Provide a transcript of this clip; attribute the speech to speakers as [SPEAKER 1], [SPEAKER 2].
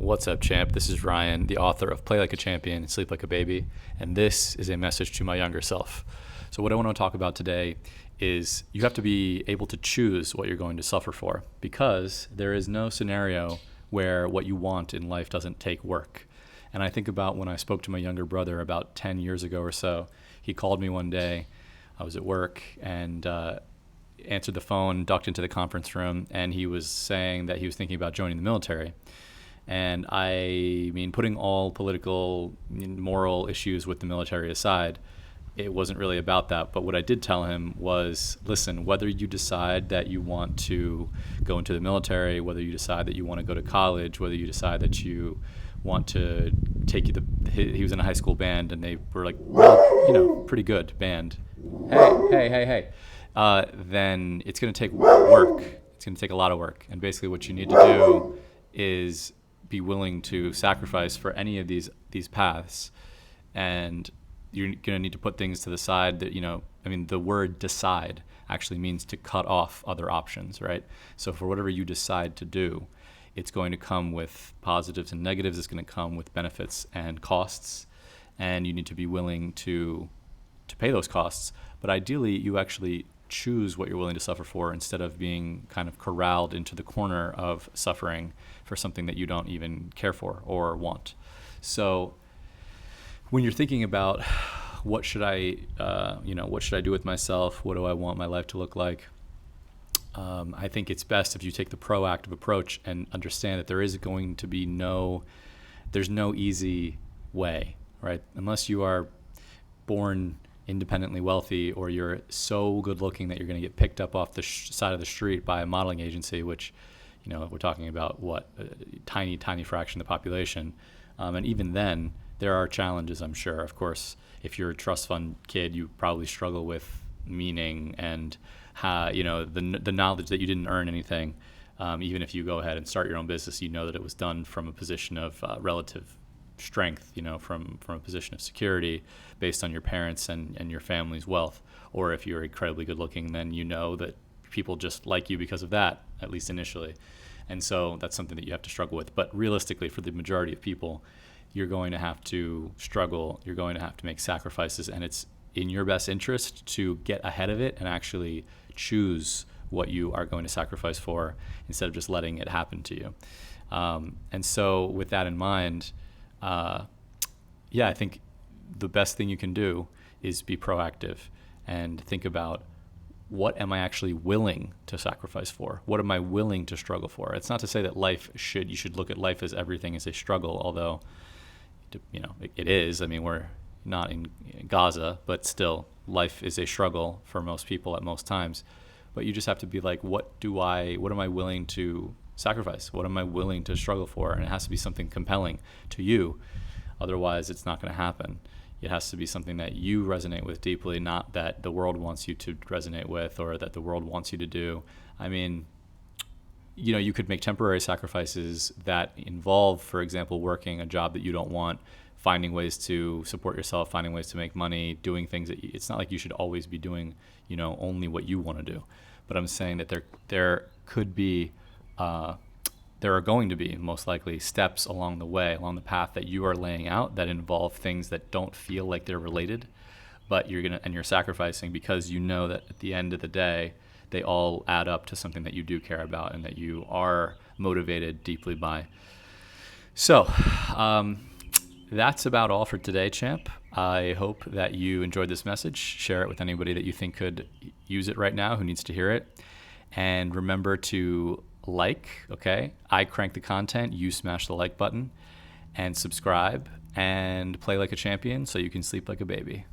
[SPEAKER 1] What's up, champ? This is Ryan, the author of Play Like a Champion and Sleep Like a Baby, and this is a message to my younger self. So what I want to talk about today is you have to be able to choose what you're going to suffer for, because there is no scenario where what you want in life doesn't take work. And I think about when I spoke to my younger brother about 10 years ago or so. He called me one day. I was at work and answered the phone, ducked into the conference room, and he was saying that he was thinking about joining the military. And I mean, putting all political, moral issues with the military aside, it wasn't really about that. But what I did tell him was, listen, whether you decide that you want to go into the military, whether you decide that you want to go to college, whether you decide that you want to take you he was in a high school band, and they were like, well, pretty good band. Hey. Then it's going to take work. It's going to take a lot of work. And basically what you need to do is be willing to sacrifice for any of these paths. And you're going to need to put things to the side that, the word decide actually means to cut off other options, right? So for whatever you decide to do, it's going to come with positives and negatives. It's going to come with benefits and costs. And you need to be willing to pay those costs. But ideally, you actually choose what you're willing to suffer for instead of being kind of corralled into the corner of suffering for something that you don't even care for or want. So when you're thinking about what should I do with myself? What do I want my life to look like? I think it's best if you take the proactive approach and understand that there's no easy way, right? Unless you are born independently wealthy, or you're so good looking that you're going to get picked up off the side of the street by a modeling agency, which, we're talking about a tiny fraction of the population. And even then, there are challenges, I'm sure. Of course, if you're a trust fund kid, you probably struggle with meaning and the knowledge that you didn't earn anything. Even if you go ahead and start your own business, you know that it was done from a position of relative strength, from a position of security based on your parents and your family's wealth. Or if you're incredibly good looking, then you know that people just like you because of that, at least initially. And so that's something that you have to struggle with. But realistically, for the majority of people, you're going to have to struggle. You're going to have to make sacrifices, and it's in your best interest to get ahead of it and actually choose what you are going to sacrifice for instead of just letting it happen to you. And so with that in mind, I think the best thing you can do is be proactive and think about, what am I actually willing to sacrifice for? What am I willing to struggle for? It's not to say that you should look at life as everything is a struggle, although, it is. I mean, we're not in Gaza, but still, life is a struggle for most people at most times. But you just have to be like, what am I willing to sacrifice? What am I willing to struggle for? And it has to be something compelling to you. Otherwise, it's not going to happen. It has to be something that you resonate with deeply, not that the world wants you to resonate with or that the world wants you to do. I mean, you could make temporary sacrifices that involve, for example, working a job that you don't want, finding ways to support yourself, finding ways to make money, doing things that it's not like you should always be doing, only what you want to do. But I'm saying that there are going to be most likely steps along the way, along the path that you are laying out that involve things that don't feel like they're related, but you're sacrificing because you know that at the end of the day, they all add up to something that you do care about and that you are motivated deeply by. So, that's about all for today, champ. I hope that you enjoyed this message. Share it with anybody that you think could use it right now, who needs to hear it. And remember to okay? I crank the content, you smash the like button, and subscribe, and play like a champion so you can sleep like a baby.